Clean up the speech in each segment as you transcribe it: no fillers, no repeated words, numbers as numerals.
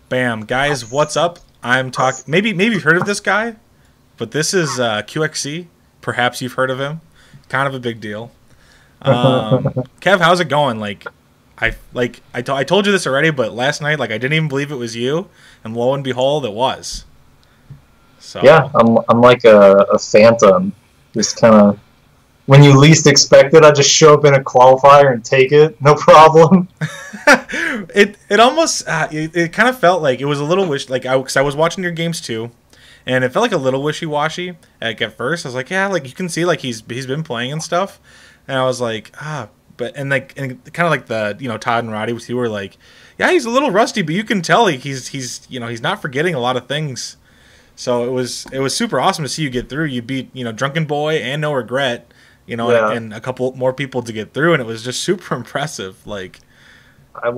Bam, guys, what's up? I'm talking. Maybe you've heard of this guy, but this is QXC. Perhaps you've heard of him. Kind of a big deal. Kev, how's it going? I told you this already, but last night, I didn't even believe it was you, and lo and behold, it was. So Yeah, I'm like a phantom. Just kind of, when you least expect it, I just show up in a qualifier and take it, no problem. it almost it kind of felt like it was a little because I was watching your games too, and it felt like a little wishy-washy. At first, I was like, yeah, you can see he's been playing and stuff, and I was like, but and kind of like the Todd and Roddy was, you were like, yeah, he's a little rusty, but you can tell he's not forgetting a lot of things. So it was super awesome to see you get through. You beat Drunken Boy and No Regret, Yeah. and a couple more people to get through, and it was just super impressive. I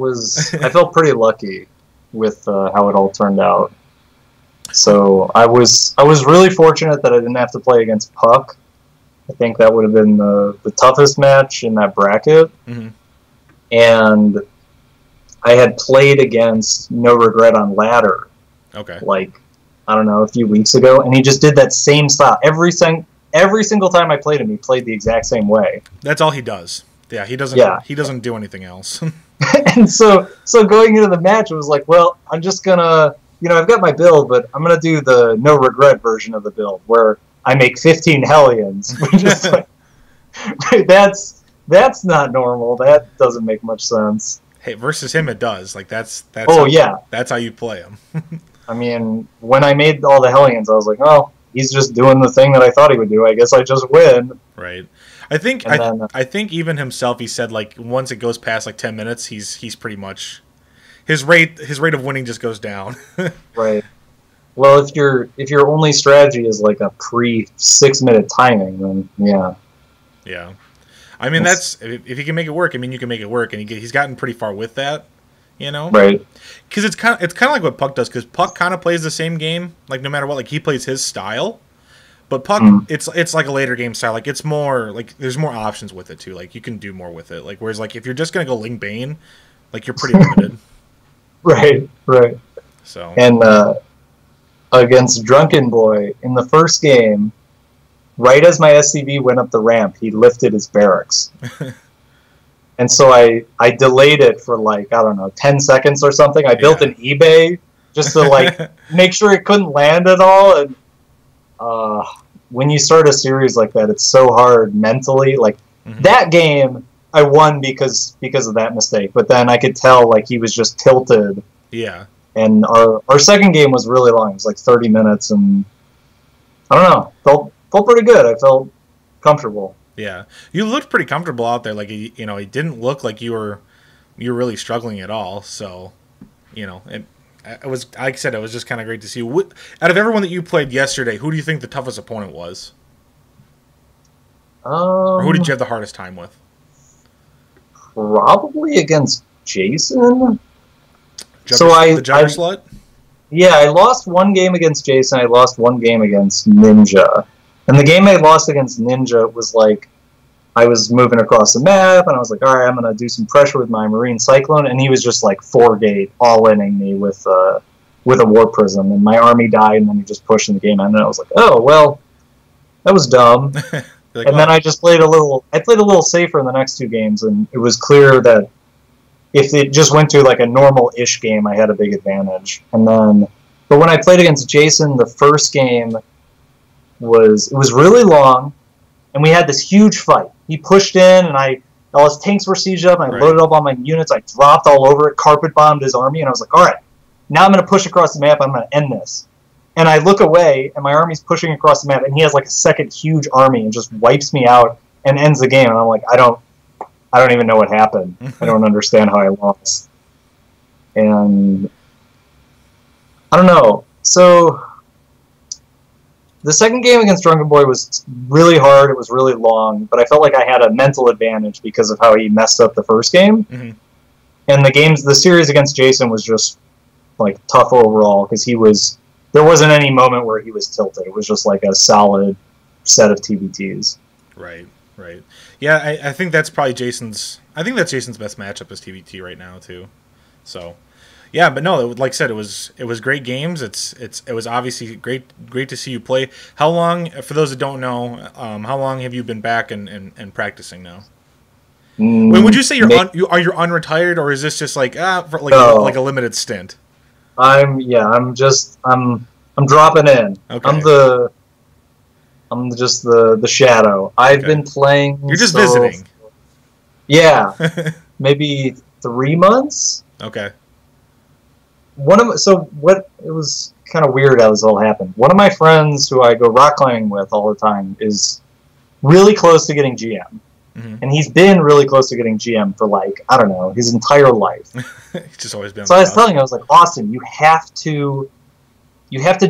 felt pretty lucky with how it all turned out. So I was really fortunate that I didn't have to play against Puck. I think that would have been the toughest match in that bracket. Mm-hmm. And I had played against No Regret on ladder. Okay. I don't know, a few weeks ago, and he just did that same style. Every single time I played him, he played the exact same way. That's all he does. Yeah, he doesn't. Yeah. He doesn't do anything else. And so going into the match, it was like, well, I'm just gonna, I've got my build, but I'm gonna do the no regret version of the build where I make 15 Hellions. Which is that's not normal. That doesn't make much sense. Hey, versus him, it does. That's. Oh, yeah. That's how you play him. I mean, when I made all the Hellions, I was like, oh, he's just doing the thing that I thought he would do. I guess I just win. Right. I think even himself, he said once it goes past 10 minutes, he's pretty much his rate of winning just goes down. Right. Well, if your only strategy is a pre 6-minute timing, then yeah. Yeah. I mean, that's if you can make it work. I mean, you can make it work, and he's gotten pretty far with that. Right. Because it's kind of like what Puck does. Because Puck kind of plays the same game, no matter what. He plays his style, but Puck, it's like a later game style. It's more there's more options with it too. You can do more with it. Whereas if you're just gonna go Ling Bane, you're pretty limited. Right. So and against Drunken Boy in the first game, right as my SCV went up the ramp, he lifted his barracks. And so I delayed it for I don't know, 10 seconds or something. I built an eBay just to make sure it couldn't land at all. And when you start a series like that, it's so hard mentally. That game I won because of that mistake. But then I could tell he was just tilted. Yeah. And our second game was really long. It was 30 minutes, and I don't know, felt pretty good. I felt comfortable. Yeah, you looked pretty comfortable out there. It didn't look like you were really struggling at all. So, it was, like I said, it was just kind of great to see. Out of everyone that you played yesterday, who do you think the toughest opponent was? Or who did you have the hardest time with? Probably against Jason. The Jugger Slut? Yeah, I lost one game against Jason. I lost one game against Ninja. And the game I lost against Ninja was I was moving across the map, and I was like, all right, I'm going to do some pressure with my Marine Cyclone, and he was just 4-gate all-inning me with a War Prism, and my army died, and then he just pushed in the game, and I was like, oh, well, that was dumb. Then I just played a little safer in the next two games, and it was clear that if it just went to a normal-ish game, I had a big advantage. But when I played against Jason, the first game was really long, and we had this huge fight. He pushed in, and all his tanks were sieged up, and I loaded up all my units. I dropped all over it, carpet bombed his army, and I was like, all right, now I'm going to push across the map. I'm going to end this. And I look away, and my army's pushing across the map, and he has a second huge army and just wipes me out and ends the game. And I'm like, I don't even know what happened. I don't understand how I lost. And I don't know. So the second game against Drunken Boy was really hard. It was really long, but I felt like I had a mental advantage because of how he messed up the first game. Mm-hmm. And the series against Jason was just tough overall because there wasn't any moment where he was tilted. It was just a solid set of TBTs. Right. Yeah, I think that's probably Jason's. I think that's Jason's best matchup as TBT right now too. So, Yeah, but no, like I said, it was great games. It was obviously great to see you play. How long, for those that don't know, how long have you been back and practicing now? When would you say you're unretired, or is this just like for like a limited stint? I'm dropping in. Okay. I'm just the shadow. I've been playing. You're just visiting. Yeah, maybe 3 months. Okay. It was kind of weird how this all happened. One of my friends who I go rock climbing with all the time is really close to getting GM. And he's been really close to getting GM for, like, I don't know, his entire life. He's just always been. So I was telling him, I was like, Austin, you have to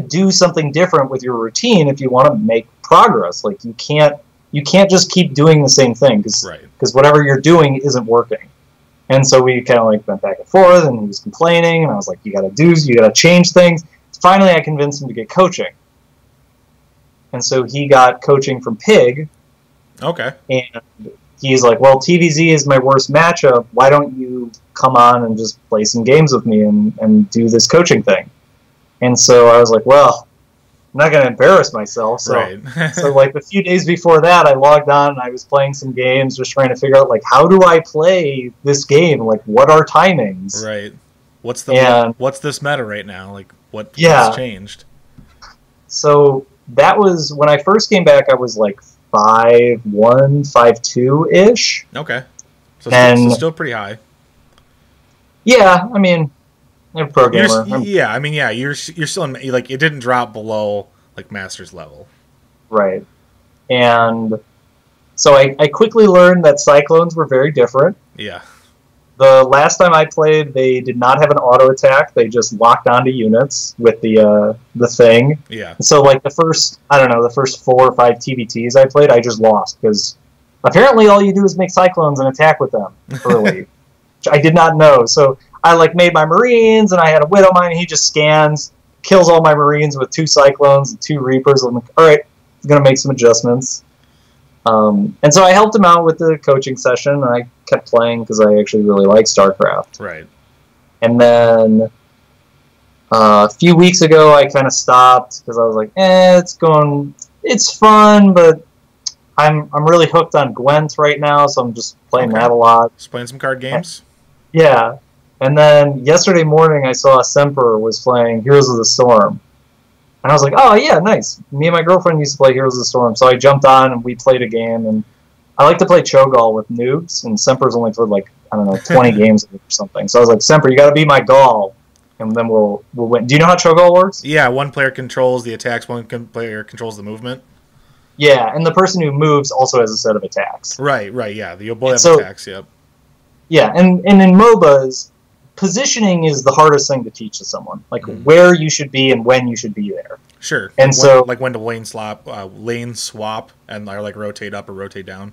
do something different with your routine if you want to make progress. Like, you can't just keep doing the same thing because whatever you're doing isn't working. And so we kind of like went back and forth, and he was complaining, and I was like, you got to change things. Finally, I convinced him to get coaching. And so he got coaching from Pig. Okay. And he's like, well, TVZ is my worst matchup. Why don't you come on and just play some games with me and do this coaching thing? And so I was like, well, I'm not going to embarrass myself. So, so like a few days before that, I logged on and I was playing some games, just trying to figure out, like, how do I play this game? Like, what are timings? Right. What's this meta right now? Like, what's changed? So that was, when I first came back, I was like 5'1", 5'2" ish. Okay. So still pretty high. Yeah, I mean, I'm a pro gamer. You're still in, like, it didn't drop below like Masters level. Right. And so I quickly learned that Cyclones were very different. Yeah. The last time I played, they did not have an auto attack. They just locked onto units with the thing. Yeah. So like the first 4 or 5 TBTs I played, I just lost because apparently all you do is make Cyclones and attack with them early, which I did not know. So I like made my Marines, and I had a Widow Mine, and he just scans, kills all my Marines with 2 Cyclones and 2 Reapers. I'm like, all right, I'm gonna make some adjustments. And so I helped him out with the coaching session, and I kept playing because I actually really like Starcraft. Right. And then a few weeks ago, I kind of stopped because I was like, it's fun, but I'm really hooked on Gwent right now, so I'm just playing that a lot. Just playing some card games? Yeah. And then yesterday morning, I saw Semper was playing Heroes of the Storm. And I was like, oh, yeah, nice. Me and my girlfriend used to play Heroes of the Storm. So I jumped on, and we played a game. And I like to play Cho'Gall with noobs, and Semper's only played, like, I don't know, 20 games or something. So I was like, Semper, you got to be my Gall, and then we'll win. Do you know how Cho'Gall works? Yeah, one player controls the attacks, one player controls the movement. Yeah, and the person who moves also has a set of attacks. Right, yeah. You both have attacks, yep. Yeah, and in MOBAs, positioning is the hardest thing to teach to someone. Like, where you should be and when you should be there. Sure. And when to lane swap, and like rotate up or rotate down.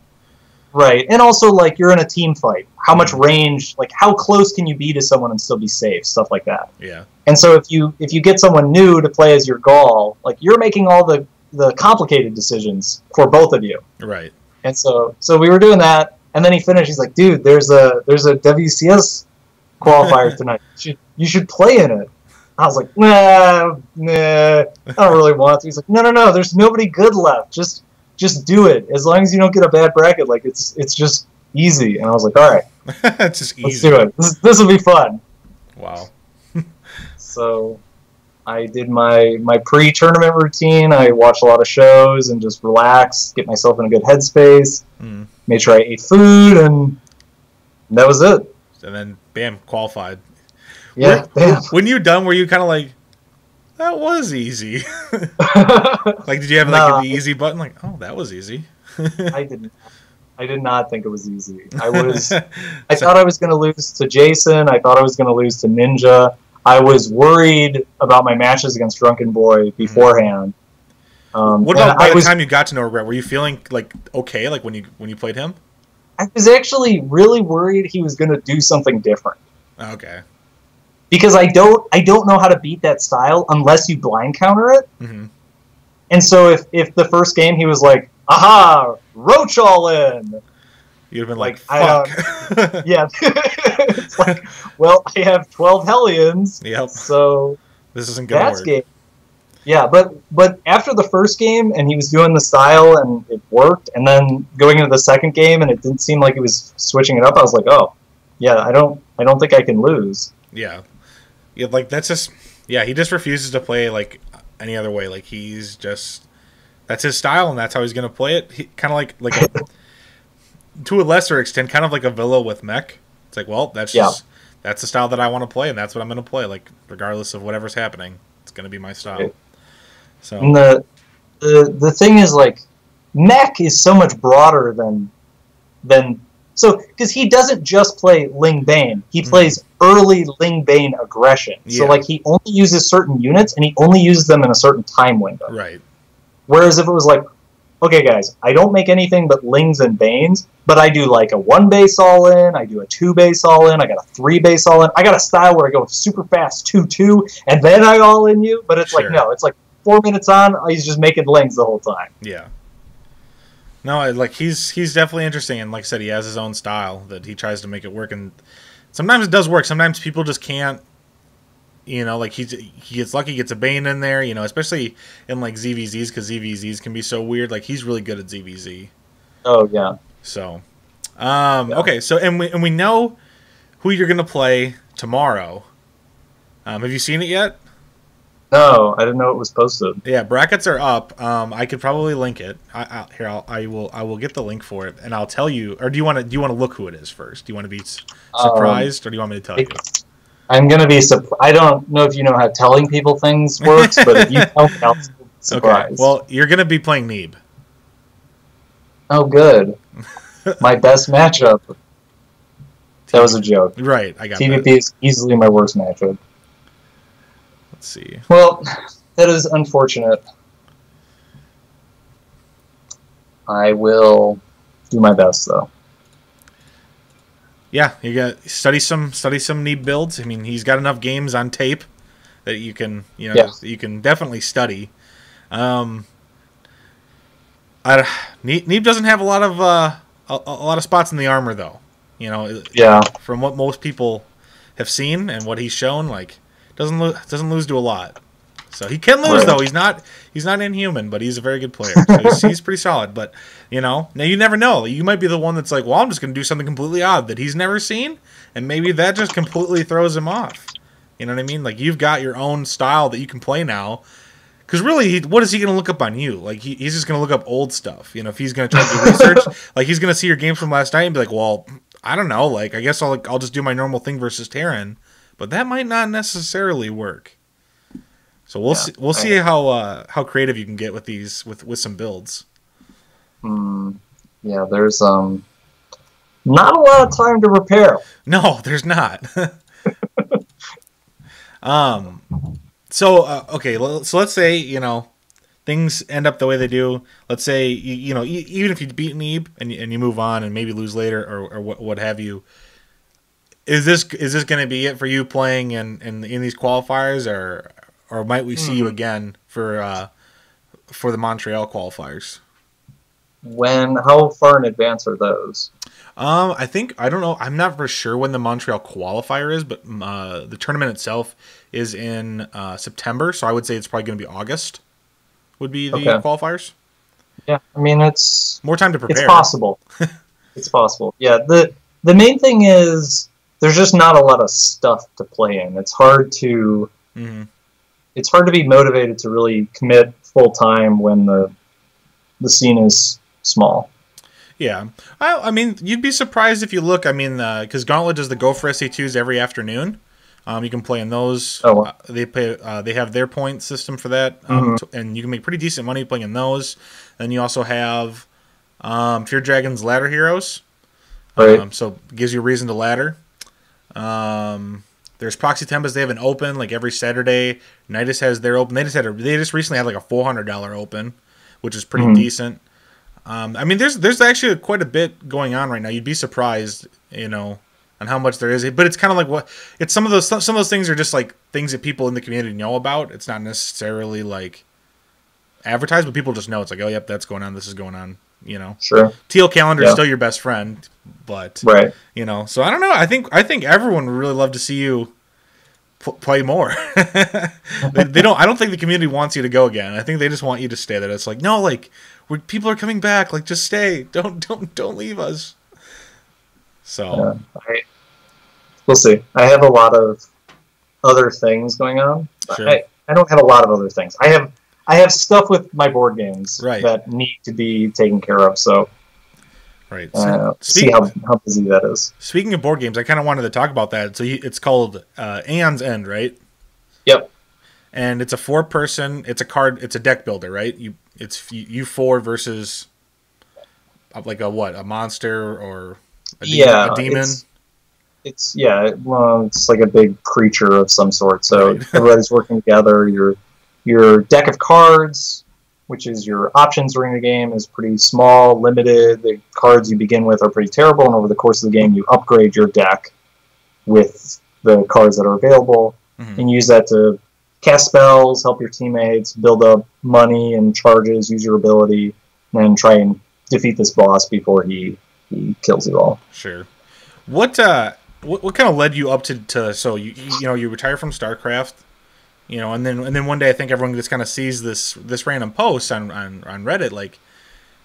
Right, and also, like, you're in a team fight. How much range, like, how close can you be to someone and still be safe? Stuff like that. Yeah. And so if you get someone new to play as your Gall, like, you're making all the complicated decisions for both of you. Right. And so we were doing that, and then he finished. He's like, dude, there's a WCS qualifier tonight. You should play in it. I was like, nah, I don't really want to. He's like, no, there's nobody good left. Just do it. As long as you don't get a bad bracket, like it's just easy. And I was like, all right, it's just easy. Let's do it. This will be fun. Wow. So I did my pre-tournament routine. I watched a lot of shows and just relaxed, get myself in a good headspace. Made sure I ate food, and that was it. And then, bam, qualified. Yeah. When you're done, were you kind of like, that was easy? Like, did you have like the easy button? Like, oh, that was easy. I did not think it was easy. I thought I was going to lose to Jason. I thought I was going to lose to Ninja. I was worried about my matches against Drunken Boy beforehand. What about by the time you got to know Regret? Were you feeling like okay, like when you played him? I was actually really worried he was going to do something different. Okay. Because I don't know how to beat that style unless you blind counter it. And so if the first game he was like, aha, Roach all in. You'd have been Like, fuck. Yeah. It's like, well, I have 12 Hellions. Yep. So This isn't gonna work. game. Yeah, but after the first game and he was doing the style and it worked, and then going into the second game and it didn't seem like he was switching it up, I was like, oh, yeah, I don't think I can lose. Yeah. Yeah, like that's just he just refuses to play like any other way. Like he's just that's his style and that's how he's gonna play it. He kind of like to a lesser extent, kind of like a Villa with mech. It's like, well, that's just that's the style that I want to play, and that's what I'm gonna play. Like regardless of whatever's happening, it's gonna be my style. Right. So And the thing is, like, mech is so much broader than so, because he doesn't just play Ling Bane, he plays early Ling Bane aggression. So Yeah. like he only uses certain units and he only uses them in a certain time window. right. Whereas if it was like, okay guys, I don't make anything but Lings and Banes, but I do like a 1 base all in, I do a 2 base all in, I got a 3 base all in, I got a style where I go super fast 2-2 and then I all in you, but it's Sure. like, no, it's like 4 minutes on, he's just making Lings the whole time. Yeah. No, like he's definitely interesting, and like I said, he has his own style that he tries to make it work, and sometimes it does work. Sometimes people just can't, like he gets lucky, gets a Bane in there, especially in like ZVZs because ZVZs can be so weird. Like he's really good at ZVZ. Oh yeah. So, okay, so and we know who you're gonna play tomorrow. Have you seen it yet? No, I didn't know it was posted. Yeah, brackets are up. I could probably link it. I will get the link for it, and I'll tell you. Or do you want to look who it is first? Do you want to be surprised, or do you want me to tell you? I'm gonna be surprised. I don't know if you know how telling people things works, but if you tell me, I'll be surprised. Okay. Well, you're gonna be playing Neeb. Oh, good. My best matchup. That was a joke. Right, I got TVP that. is easily my worst matchup. Let's see. Well, that is unfortunate. I will do my best, though. Yeah, you got study some Neeb builds. I mean, he's got enough games on tape that you can you can definitely study. Neeb doesn't have a lot of spots in the armor though. Yeah. From what most people have seen and what he's shown, like doesn't lose to a lot. So he can lose though. He's not inhuman, but he's a very good player. So he's pretty solid. But now you never know. You might be the one that's like, well, I'm just going to do something completely odd that he's never seen, and maybe that just completely throws him off. You know what I mean? Like you've got your own style that you can play now. Because really, what is he going to look up on you? Like he's just going to look up old stuff. If he's going to try to do research, like he's going to see your games from last night and be like, well, I don't know. Like I guess I'll just do my normal thing versus Terran, but that might not necessarily work. So we'll see how creative you can get with these with some builds. Yeah, there's not a lot of time to prepare. No, there's not. Okay, so let's say things end up the way they do. Let's say even if you beat Neeb and you move on and maybe lose later or what have you. Is this going to be it for you playing in these qualifiers or might we see you again for the Montreal qualifiers? How far in advance are those? I don't know. I'm not for sure when the Montreal qualifier is, but the tournament itself is in September, so I would say it's probably going to be August. Would be the qualifiers. Yeah, I mean it's more time to prepare. It's possible. It's possible. Yeah. The main thing is there's just not a lot of stuff to play in. It's hard to. Mm-hmm. It's hard to be motivated to really commit full time when the scene is small. Yeah, I mean, you'd be surprised if you look. I mean, because Gauntlet does the Go for SC2s every afternoon. You can play in those. Oh, wow. They have their point system for that, and you can make pretty decent money playing in those. Then you also have Fear Dragon's Ladder Heroes. Right. So it gives you a reason to ladder. There's Proxy Tempest. They have an open like every Saturday. Nidus has their open. They just recently had like a $400 open, which is pretty decent. I mean, there's actually quite a bit going on right now. You'd be surprised, on how much there is. But it's kind of like some of those things are just like things that people in the community know about. It's not necessarily like advertised, but people just know. It's like, oh, yep, that's going on. This is going on. You know, Sure. Teal Calendar is Yeah. still your best friend, but Right. you know. So I don't know. I think everyone would really love to see you play more. They don't. I don't think the community wants you to go again. I think they just want you to stay there. It's like, no, like people are coming back. Like, just stay. Don't leave us. So We'll see. I have a lot of other things going on. sure. I don't have a lot of other things. I have stuff with my board games Right. that need to be taken care of. So Right. see how busy that is. Speaking of board games, I kind of wanted to talk about that. So it's called Aeon's End, right? Yep. And it's a 4-person. It's a deck builder, right? It's you 4 versus like a monster or a demon. It's like a big creature of some sort. So Right. everybody's working together. Your deck of cards, which is your options during the game, is pretty small, limited. The cards you begin with are pretty terrible, and over the course of the game, you upgrade your deck with the cards that are available, and use that to cast spells, help your teammates, build up money and charges, use your ability, and then try and defeat this boss before he kills you all. Sure. What kind of led you up to so you retire from Starcraft, and then one day I think everyone just kind of sees this random post on Reddit like,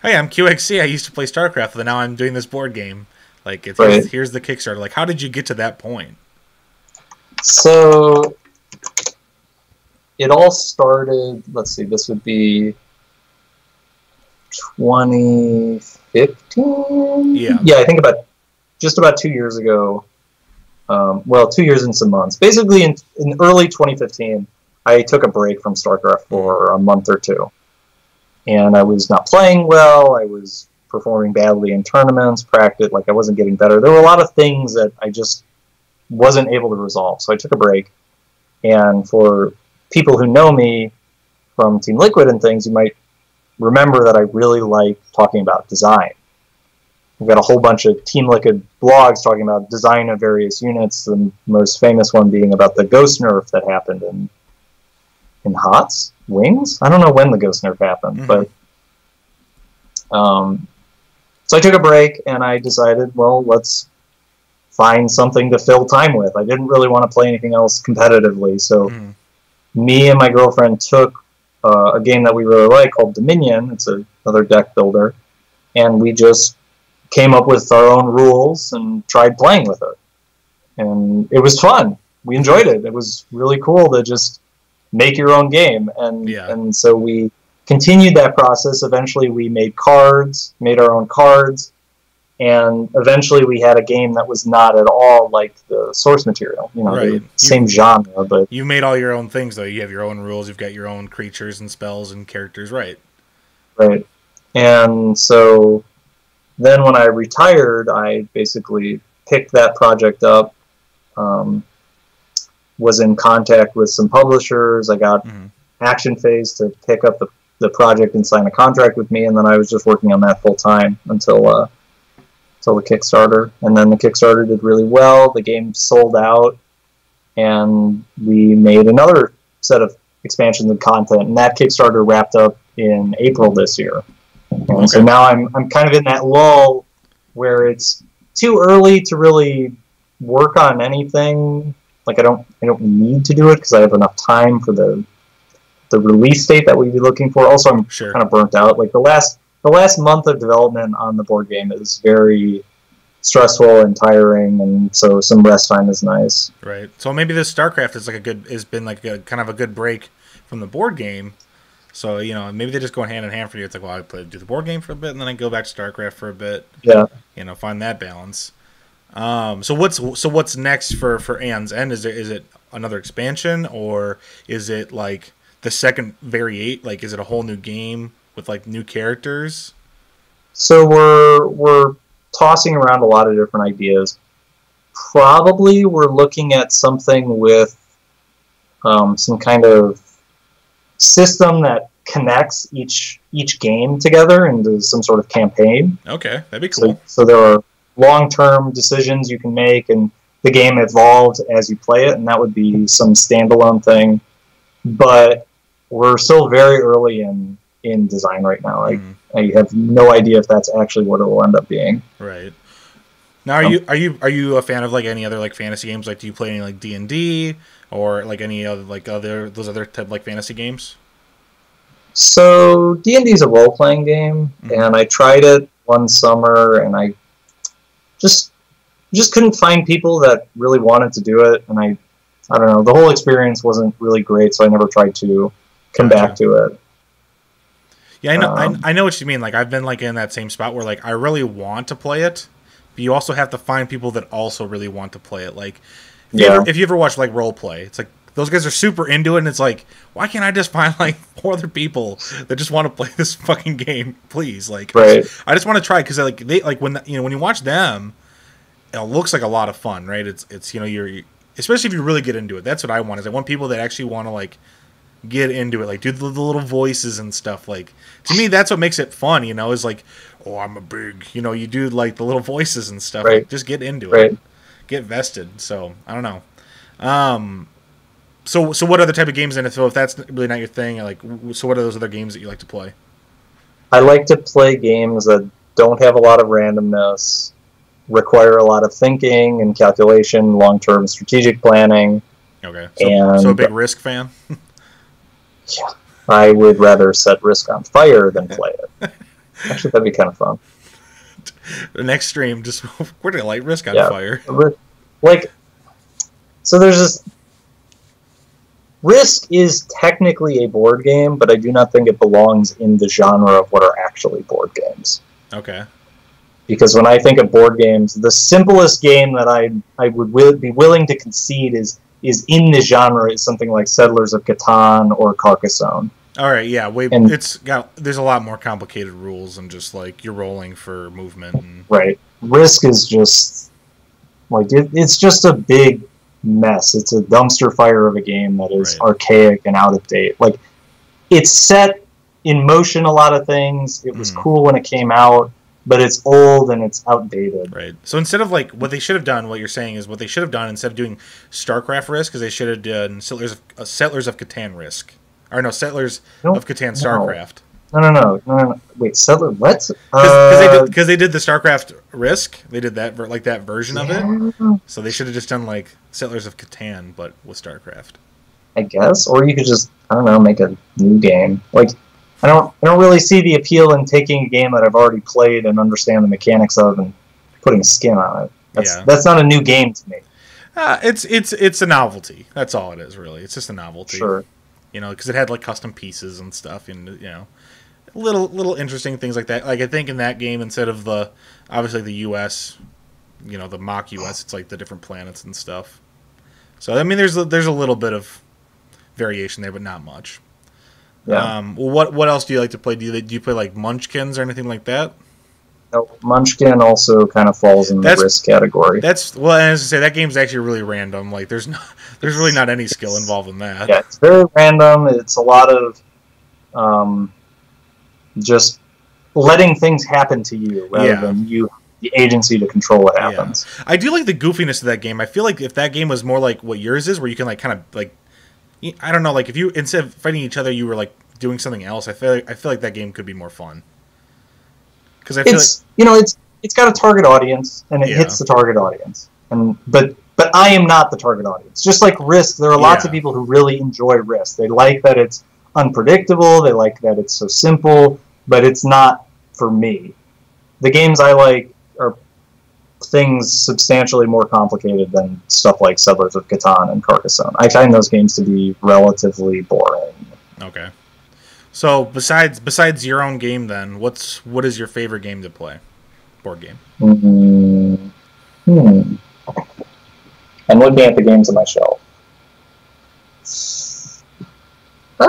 hey, I'm QXC, I used to play Starcraft, but now I'm doing this board game. Like here's the Kickstarter. Like, how did you get to that point? So it all started, let's see, this would be 2015? Yeah. Yeah, I think just about 2 years ago. 2 years and some months. Basically, in early 2015, I took a break from StarCraft for a month or two. And I was not playing well. I was performing badly in tournaments, practice, like I wasn't getting better. There were a lot of things that I just wasn't able to resolve. So I took a break. And for people who know me from Team Liquid and things, you might remember that I really like talking about design. We've got a whole bunch of Team Liquid blogs talking about design of various units, the most famous one being about the Ghost Nerf that happened in HOTS? Wings? I don't know when the Ghost Nerf happened, but so I took a break and I decided, well, let's find something to fill time with. I didn't really want to play anything else competitively, so me and my girlfriend took a game that we really like called Dominion. It's another deck builder, and we just came up with our own rules and tried playing with it. And it was fun. We enjoyed it. It was really cool to just make your own game. And so we continued that process. Eventually we made our own cards, and eventually we had a game that was not at all like the source material. The same genre, but you made all your own things though. You have your own rules, you've got your own creatures and spells and characters, right? Right. And so then when I retired, I basically picked that project up, was in contact with some publishers. I got Action Phase to pick up the project and sign a contract with me, and then I was just working on that full time until the Kickstarter. And then the Kickstarter did really well. The game sold out, and we made another set of expansions and content, and that Kickstarter wrapped up in April this year. And so now I'm kind of in that lull where it's too early to really work on anything. Like I don't need to do it because I have enough time for the release date that we'd be looking for. Also, I'm kind of burnt out. Like the last month of development on the board game is very stressful and tiring, and so some rest time is nice. Right. So maybe this StarCraft is has been like a kind of a good break from the board game. So, maybe they just go hand in hand for you. It's like, well, I do the board game for a bit, and then I go back to StarCraft for a bit. Yeah. Find that balance. So what's next for Aeon's End? Is it another expansion, or is it like the second variate? Like, is it a whole new game with like new characters? So we're tossing around a lot of different ideas. Probably we're looking at something with some kind of system that connects each game together into some sort of campaign. Okay, that'd be cool. So there are long-term decisions you can make, and the game evolves as you play it, and that would be some standalone thing. But we're still very early in in design right now. I have no idea if that's actually what it will end up being. Right. Now, are you a fan of like any other like fantasy games? Like, do you play any like D&D or like any other like those other type like fantasy games? So D&D is a role playing game, and I tried it one summer, and I just couldn't find people that really wanted to do it, and I don't know, the whole experience wasn't really great, so I never tried to come back to it. Yeah, I know. I know what you mean. Like, I've been like in that same spot where like I really want to play it, but you also have to find people that also really want to play it. Like, if you ever watch like role play, it's like those guys are super into it, and it's like, why can't I just find like 4 other people that just want to play this fucking game, please? Like, I just want to try because like they like when when you watch them, it looks like a lot of fun, right? It's you're especially if you really get into it. That's what I want. Is I want people that actually want to like get into it, like do the little voices and stuff. Like, to me, that's what makes it fun. Is like, oh, I'm a big, you do like the little voices and stuff. Like, just get into it, get vested. So I don't know. So what other type of games? And so if that's really not your thing, like, so what are those other games that you like to play? I like to play games that don't have a lot of randomness, require a lot of thinking and calculation, long-term strategic planning. Okay, so a big Risk fan. Yeah, I would rather set Risk on fire than play it. Actually, that'd be kind of fun. The next stream, just we're gonna light Risk on fire. Like, so there's this. Risk is technically a board game, but I do not think it belongs in the genre of what are actually board games. Okay. Because when I think of board games, the simplest game that I would be willing to concede is in the genre is something like Settlers of Catan or Carcassonne. All right, yeah, there's a lot more complicated rules than just like you're rolling for movement. Right. Risk is just like it's just a big mess. It's a dumpster fire of a game that is archaic and out of date. Like, it's set in motion a lot of things. It was cool when it came out, but it's old and it's outdated. Right. So instead of like what they should have done, what you're saying is what they should have done instead of doing Starcraft Risk, is they should have done Settlers of Catan Risk, or no, Settlers of Catan Starcraft. No. Wait, Settler what? Because they did the Starcraft Risk. They did that that version of it. So they should have just done like Settlers of Catan, but with Starcraft. I guess, or you could just make a new game. Like, I don't really see the appeal in taking a game that I've already played and understand the mechanics of and putting a skin on it. That's not a new game to me. It's a novelty. That's all it is, really. It's just a novelty. Sure. Because it had like custom pieces and stuff, and little interesting things like that. Like, I think in that game, instead of obviously the U.S., the mock U.S., it's like the different planets and stuff. So I mean, there's a little bit of variation there, but not much. Yeah. What else do you like to play? Do you play like Munchkins or anything like that? No, Munchkin also kind of falls in the Risk category. And as I say, that game's actually really random. Like, there's really not any skill involved in that. Yeah, it's very random. It's a lot of just letting things happen to you rather than you the agency to control what happens. Yeah. I do like the goofiness of that game. I feel like if that game was more like what yours is, where you can like kind of like, I don't know, like if you instead of fighting each other, you were like doing something else. I feel like that game could be more fun. Because I feel it's got a target audience and it hits the target audience, but I am not the target audience. Just like Risk, there are lots of people who really enjoy Risk. They like that it's unpredictable. They like that it's so simple, but it's not for me. The games I like are things substantially more complicated than stuff like Settlers of Catan and Carcassonne. I find those games to be relatively boring. Okay. So besides your own game, then what is your favorite game to play? Board game. I'm looking at the games on my shelf. I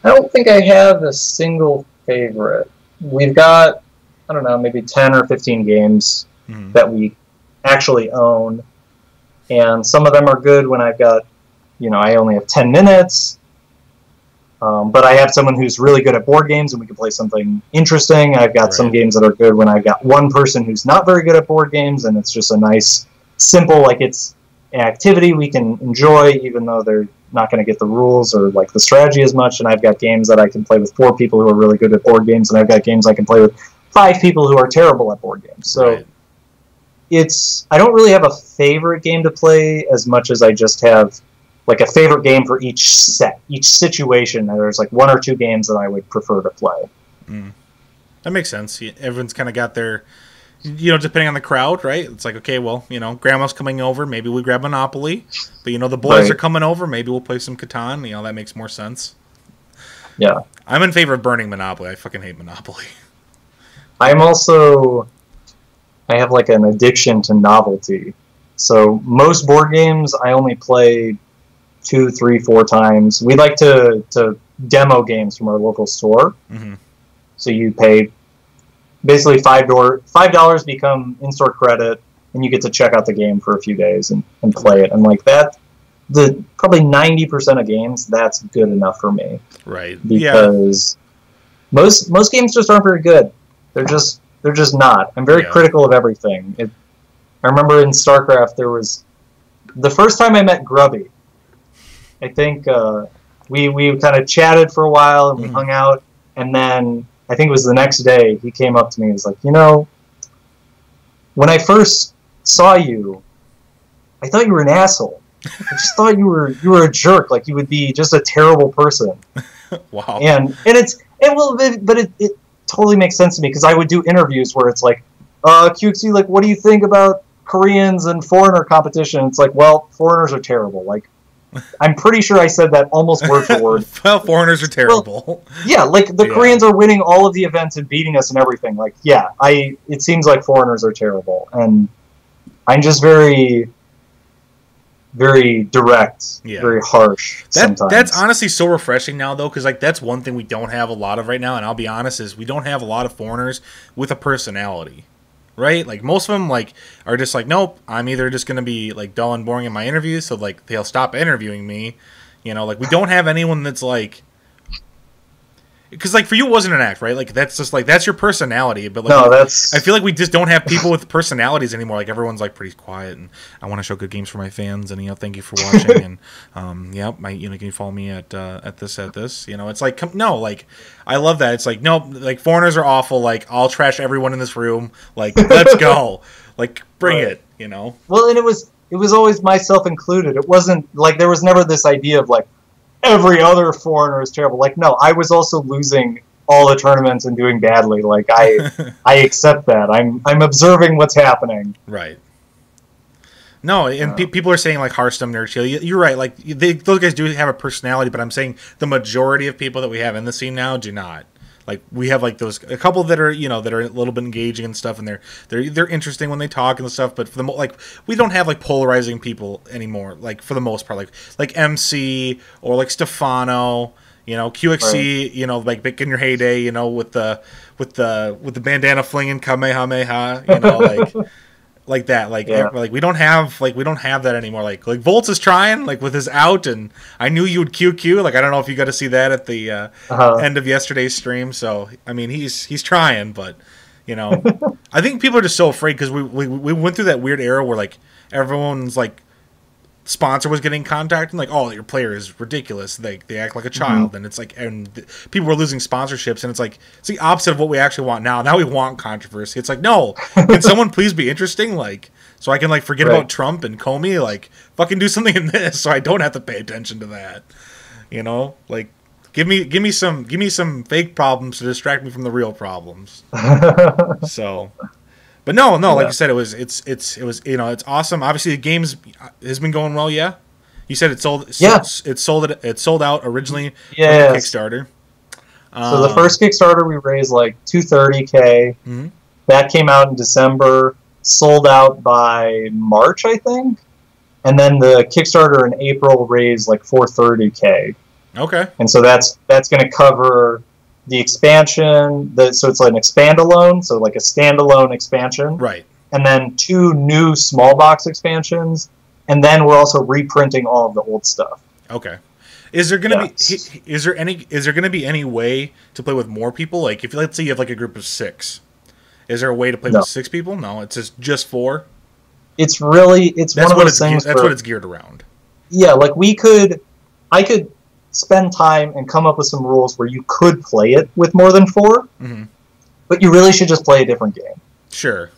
don't think I have a single favorite. We've got, I don't know, maybe 10 or 15 games that we actually own, and some of them are good when I've got, I only have 10 minutes. But I have someone who's really good at board games and we can play something interesting. I've got some games that are good when I've got one person who's not very good at board games, and it's just a nice, simple, like it's an activity we can enjoy, even though they're not going to get the rules or like the strategy as much, and I've got games that I can play with 4 people who are really good at board games, and I've got games I can play with 5 people who are terrible at board games. So Right. I don't really have a favorite game to play as much as I just have like a favorite game for each situation. There's like 1 or 2 games that I would prefer to play. That makes sense. Everyone's kind of got their, depending on the crowd, right? It's like, okay, well, grandma's coming over. Maybe we grab Monopoly. But, the boys Right. are coming over. Maybe we'll play some Catan. That makes more sense. Yeah. I'm in favor of burning Monopoly. I fucking hate Monopoly. I have like an addiction to novelty. So most board games I only play 2, 3, 4 times. We like to demo games from our local store. Mm-hmm. So you pay basically $5 become in-store credit, and you get to check out the game for a few days and play it. And like that, probably 90% of games, that's good enough for me. Right. Because most games just aren't very good. They're just not. I'm very critical of everything. I remember in Starcraft there was the first time I met Grubby. I think we kind of chatted for a while and we hung out, and then I think it was the next day he came up to me and was like, when I first saw you, I thought you were an asshole. I just thought you were a jerk, like you would be just a terrible person. Wow. And it totally makes sense to me because I would do interviews where it's like, QXC, like, what do you think about Koreans and foreigner competition? It's like, well, foreigners are terrible. Like, I'm pretty sure I said that almost word for word. Well, foreigners are terrible. Well, yeah, like the Koreans are winning all of the events and beating us and everything. Like, yeah, it seems like foreigners are terrible, and I'm just very, very direct, very harsh. Sometimes that's honestly so refreshing now, though, because like that's one thing we don't have a lot of right now, and I'll be honest, is we don't have a lot of foreigners with a personality. Right? Like, most of them, like, are just like, nope, I'm either just going to be, like, dull and boring in my interviews, so, like, they'll stop interviewing me. Like, we don't have anyone that's, like... Because, like, for you, it wasn't an act, right? Like, that's just, like, that's your personality. But, like, no, that's... I feel like we just don't have people with personalities anymore. Like, everyone's, like, pretty quiet, and I want to show good games for my fans, and, thank you for watching, and, can you follow me at this. It's like, no, like, I love that. It's like, no, like, foreigners are awful. Like, I'll trash everyone in this room. Like, let's go. Like, bring it, Well, and it was always myself included. It wasn't, like, there was never this idea of, like, every other foreigner is terrible. Like, no, I was also losing all the tournaments and doing badly. Like, I accept that. I'm observing what's happening. Right. No, and people are saying, like, Hearthstone nerds. You're right. Like, those guys do have a personality, but I'm saying the majority of people that we have in the scene now do not. Like, we have, like, a couple that are, that are a little bit engaging and stuff, and they're interesting when they talk and stuff, but for the like, we don't have, like, polarizing people anymore, like, for the most part, like MC or, like, Stefano, QXC, right. Like, back in your heyday, with the bandana flinging Kamehameha, like that, like we don't have that anymore. Like Volts is trying, like, with his out, and I knew you would QQ. Like, I don't know if you got to see that at the end of yesterday's stream. So I mean, he's trying, but I think people are just so afraid because we went through that weird era where, like, everyone's, like, sponsor was getting contacted, and, like, oh, your player is ridiculous. They act like a child, and it's like, and people were losing sponsorships, and it's like, it's the opposite of what we actually want now. Now we want controversy. It's like, no, can someone please be interesting, like, so I can, like, forget about Trump and Comey, like, fucking do something in this, so I don't have to pay attention to that. Like, give me some fake problems to distract me from the real problems. So. But no, like you said, it was it's awesome. Obviously, the games has been going well. Yeah, you said it sold. It sold out originally on the Kickstarter. So the first Kickstarter we raised like $230K. Mm-hmm. That came out in December. Sold out by March, I think. And then the Kickstarter in April raised like $430K. Okay. And so that's going to cover the expansion, so it's like an expand-alone, so like a standalone expansion. Right. And then 2 new small box expansions, and then we're also reprinting all of the old stuff. Okay. Is there gonna be any way to play with more people? Like, if let's say you have, like, a group of 6, is there a way to play with 6 people? No, it's just 4. It's one of those things. That's what it's geared around. Yeah, like we could I could spend time and come up with some rules where you could play it with more than 4, but you really should just play a different game. Sure.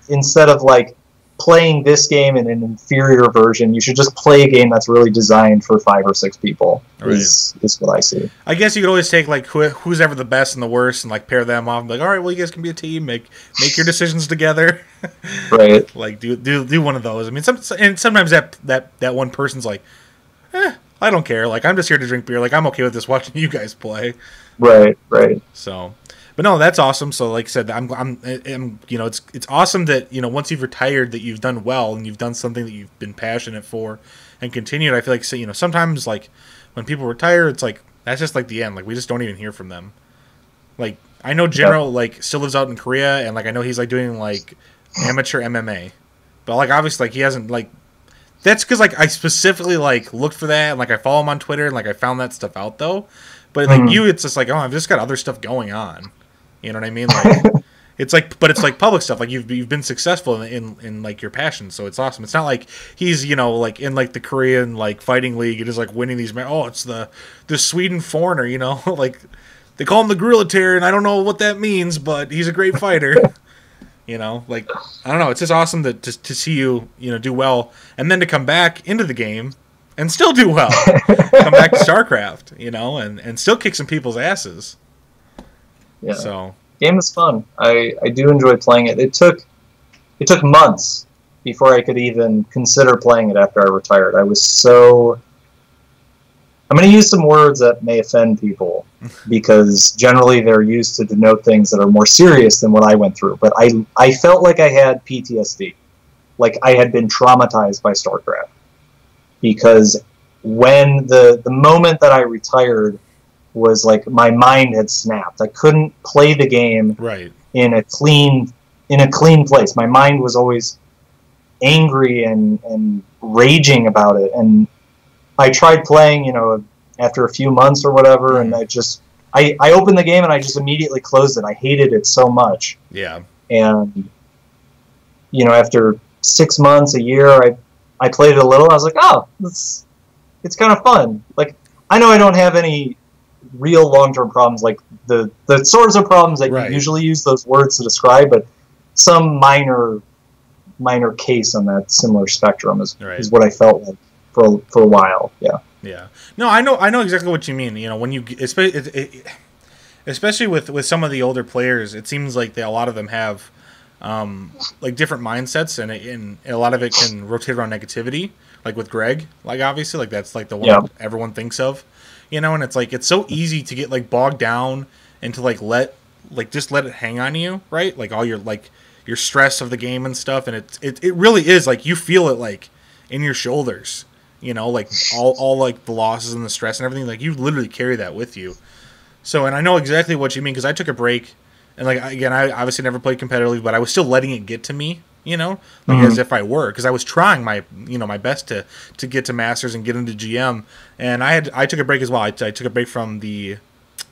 Instead of like playing this game in an inferior version, you should just play a game that's really designed for 5 or 6 people. Right. Is what I see. I guess you could always take like who's ever the best and the worst, and like pair them off. And be like, all right, well, you guys can be a team. Make your decisions together. Right. Like do one of those. I mean, sometimes that one person's like, I don't care. Like, I'm just here to drink beer. Like, I'm okay with this watching you guys play. Right. Right. So. But no, that's awesome. So, like I said, I'm you know, it's awesome that, you know, once you've retired, that you've done well and you've done something that you've been passionate for and continued. I feel like, you know, sometimes like when people retire, it's like that's just like the end. Like, we just don't even hear from them. Like, I know General like still lives out in Korea, and like I know he's like doing like amateur MMA, but like obviously like he hasn't like. That's because like I specifically like looked for that, and like I follow him on Twitter, and like I found that stuff out though. But like you, it's just like, oh, I've just got other stuff going on. You know what I mean? Like, it's like, but it's like public stuff. Like you've been successful in like your passion, so it's awesome. It's not like he's, you know, like in like the Korean like fighting league and is like winning these. Oh, it's the Sweden foreigner. You know, like they call him the Gorilla Terror, and I don't know what that means, but he's a great fighter. You know, like I don't know. It's just awesome to see you, you know, do well, and then to come back into the game and still do well. Come back to Starcraft, you know, and still kick some people's asses. Yeah. So game is fun. I do enjoy playing it. It took months before I could even consider playing it after I retired. I'm going to use some words that may offend people because generally they're used to denote things that are more serious than what I went through. But I felt like I had PTSD. Like I had been traumatized by StarCraft. Because when the moment that I retired was like my mind had snapped. I couldn't play the game in a clean place. My mind was always angry and raging about it. And I tried playing, you know, after a few months or whatever, and I opened the game and I just immediately closed it. I hated it so much. Yeah. And you know, after 6 months, a year, I played it a little. I was like, oh, it's kind of fun. Like, I know I don't have any real long-term problems, like the sorts of problems that you usually use those words to describe, but some minor case on that similar spectrum is what I felt like for a while. Yeah. Yeah. No, I know exactly what you mean. You know, when you especially with some of the older players, it seems like a lot of them have like different mindsets, and a lot of it can rotate around negativity. Like with Greg, like obviously, like that's like the one everyone thinks of, you know. And it's like it's so easy to get like bogged down and to like just let it hang on you, right? Like all your your stress of the game and stuff, and it really is like you feel it like in your shoulders, you know, like all like the losses and the stress and everything. Like you literally carry that with you. So, and I know exactly what you mean because I took a break. And, like, again, I obviously never played competitively, but I was still letting it get to me, you know, like as if I were. Because I was trying my best to get to Masters and get into GM. And I took a break as well. I took a break from the,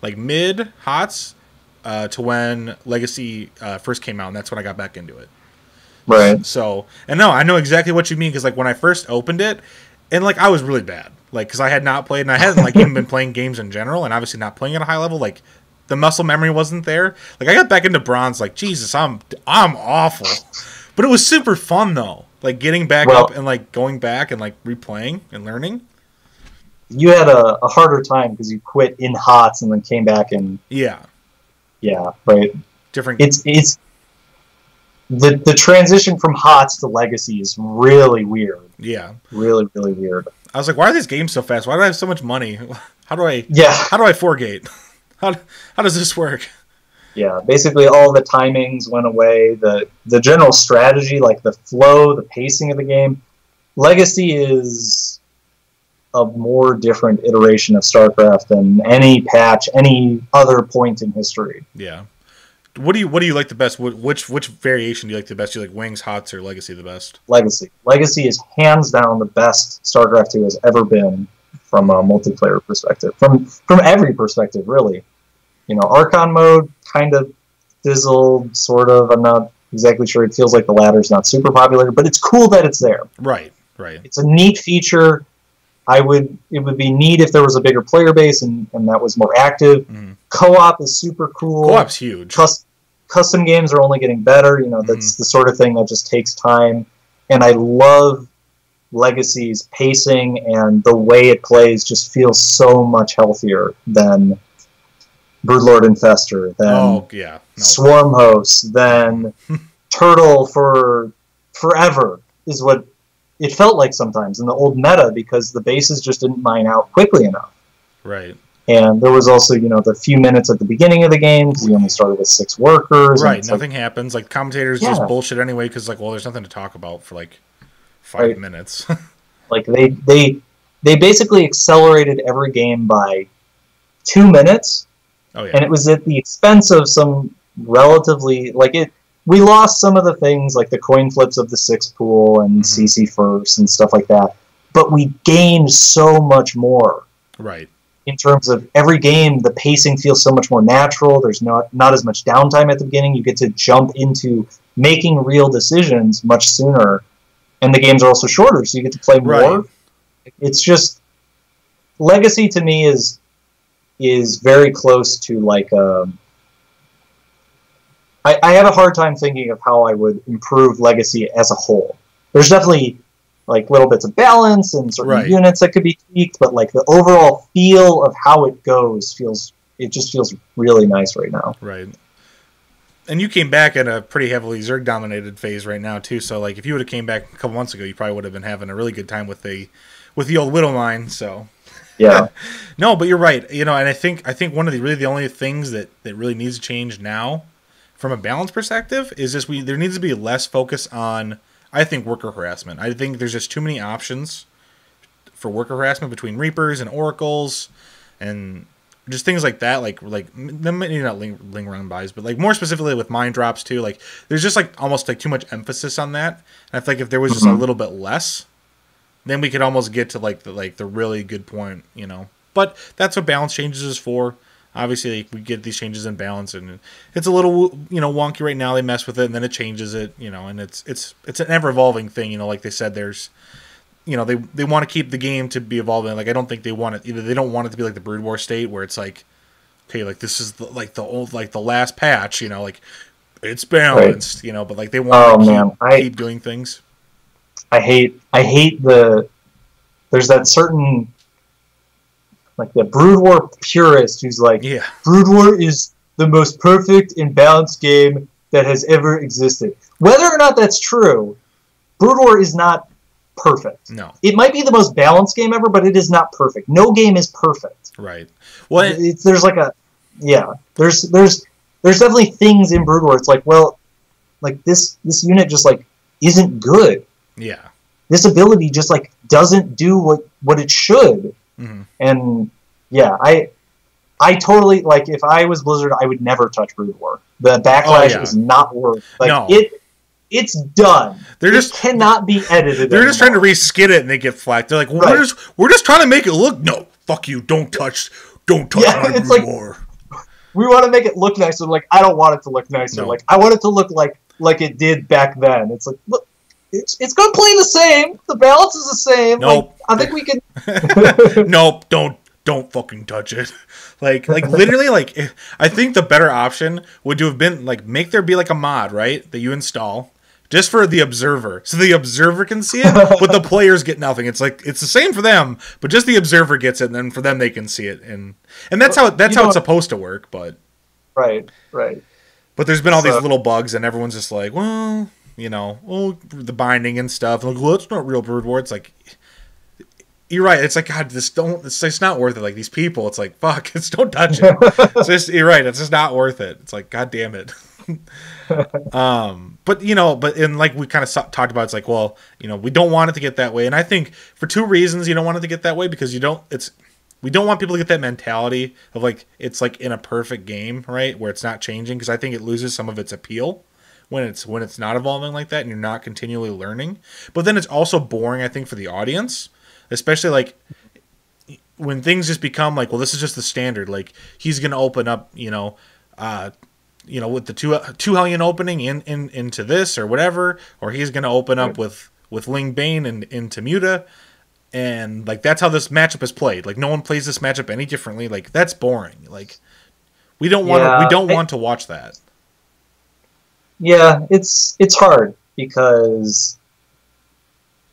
like, mid-HOTS to when Legacy first came out, and that's when I got back into it. Right. So, and no, I know exactly what you mean, because, like, when I first opened it, and, like, I was really bad. Like, because I had not played, and I hadn't, like, even been playing games in general, and obviously not playing at a high level, like, the muscle memory wasn't there. Like I got back into bronze, like Jesus, I'm awful, but it was super fun though. Like getting back up and like going back and like replaying and learning. You had a harder time because you quit in HOTS and then came back and yeah, right. Different. It's the transition from HOTS to Legacy is really weird. Yeah, really weird. I was like, why are these games so fast? Why do I have so much money? How do I 4-gate? How does this work? Yeah, basically all the timings went away. The general strategy, like the flow, the pacing of the game. Legacy is a more different iteration of StarCraft than any patch, any other point in history. Yeah. What do you like the best? Which variation do you like the best? Do you like Wings, HOTS, or Legacy the best? Legacy. Legacy is hands down the best StarCraft 2 has ever been from a multiplayer perspective. From every perspective, really. You know, Archon mode kind of fizzled, sort of. I'm not exactly sure. It feels like the ladder's not super popular, but it's cool that it's there. Right. It's a neat feature. it would be neat if there was a bigger player base and that was more active. Co-op is super cool. Co-op's huge. Custom games are only getting better. You know, that's the sort of thing that just takes time. And I love Legacy's pacing, and the way it plays just feels so much healthier than Broodlord Infestor, than Swarm Host, than Turtle for forever is what it felt like sometimes in the old meta, because the bases just didn't mine out quickly enough. Right. And there was also, you know, the few minutes at the beginning of the game, because you only started with 6 workers. Right, nothing happens. Like, commentators just bullshit anyway, because, like, well, there's nothing to talk about for, like, 5 minutes. Like, they basically accelerated every game by 2 minutes, and it was at the expense of some relatively, like, we lost some of the things, like the coin flips of the 6 pool and CC first and stuff like that, but we gained so much more. Right. In terms of every game, the pacing feels so much more natural. There's not as much downtime at the beginning. You get to jump into making real decisions much sooner. And the games are also shorter, so you get to play more. Right. It's just... Legacy, to me, is very close to, like... I have a hard time thinking of how I would improve Legacy as a whole. There's definitely... like little bits of balance and certain units that could be tweaked, but like the overall feel of how it goes just feels really nice right now. Right. And you came back in a pretty heavily Zerg dominated phase right now too. So like if you would have came back a couple months ago, you probably would have been having a really good time with the old Widowmine. So yeah. No, but you're right. You know, and I think one of the only things that really needs to change now from a balance perspective is just there needs to be less focus on, I think, worker harassment. I think there's just too many options for worker harassment between Reapers and Oracles and just things like that. Like them maybe not linger on buys, but like more specifically with mine drops too. Like there's just like almost like too much emphasis on that. And I feel like if there was just a little bit less, then we could almost get to like the really good point, you know. But that's what balance changes is for. Obviously, like, we get these changes in balance, and it's a little, you know, wonky right now. They mess with it, and then it changes it, you know, and it's an ever-evolving thing, you know. Like they said, there's, you know, they want to keep the game to be evolving. Like I don't think they want it either. They don't want it to be like the Brood War state where it's like, okay, like this is the last patch, you know, like it's balanced, you know, but like they want to keep doing things. I hate there's that certain, like the Brood War purist who's like, Brood War is the most perfect and balanced game that has ever existed. Whether or not that's true, Brood War is not perfect. No. It might be the most balanced game ever, but it is not perfect. No game is perfect. Right. Well, there's like there's definitely things in Brood War. It's like, well, like this unit just like isn't good. Yeah. This ability just like doesn't do what it should. And yeah, I totally, like, if I was Blizzard, I would never touch Brood War. The backlash is not worth, like, it's done. It cannot be edited. They're just trying to re-skid it and they get flagged. They're like, we're just trying to make it look, no, fuck you, don't touch my Brood War. We want to make it look nicer. Like, I don't want it to look nicer. No. Like, I want it to look like it did back then. It's like, look, it's going to play the same. The balance is the same. Nope. Like, I think we can... Nope, don't fucking touch it. Like literally, like, I think the better option would have been, like, make there be, like, a mod, right, that you install just for the observer. So the observer can see it, but the players get nothing. It's like, it's the same for them, but just the observer gets it, and then for them they can see it. And that's how it's supposed to work, but... Right. But there's been all these little bugs, and everyone's just like, well... You know, the binding and stuff. Like, well, it's not real Brood War. It's like, you're right. It's like, God, it's not worth it. Like, these people, it's like, fuck, don't touch it. It's just, you're right. It's just not worth it. It's like, God damn it. But, you know, like we kind of talked about, it's like, well, you know, we don't want it to get that way. And I think for 2 reasons you don't want it to get that way, because we don't want people to get that mentality of like, it's like in a perfect game, right? Where it's not changing, because I think it loses some of its appeal when it's not evolving like that and you're not continually learning. But then it's also boring, I think, for the audience, especially like when things just become like, well, this is just the standard. Like, he's going to open up, you know, with the two Hellion opening into this or whatever, or he's going to open up with Ling Bane and into Muta. and like that's how this matchup is played. Like no one plays this matchup any differently. Like that's boring. Like we don't want to watch that. Yeah, it's hard because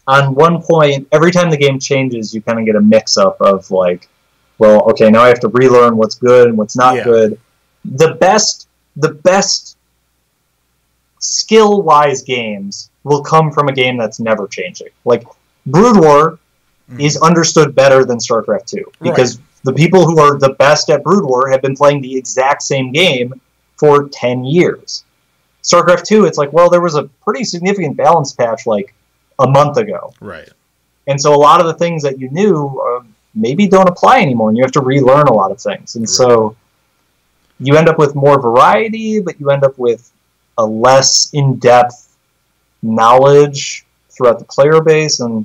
on one point, every time the game changes, you kind of get a mix-up of like, well, okay, now I have to relearn what's good and what's not good. The best skill-wise games will come from a game that's never changing. Like, Brood War is understood better than Starcraft 2 because the people who are the best at Brood War have been playing the exact same game for 10 years. Starcraft 2, it's like, well, there was a pretty significant balance patch like a month ago. Right. And so a lot of the things that you knew maybe don't apply anymore, and you have to relearn a lot of things. And so you end up with more variety, but you end up with a less in-depth knowledge throughout the player base, and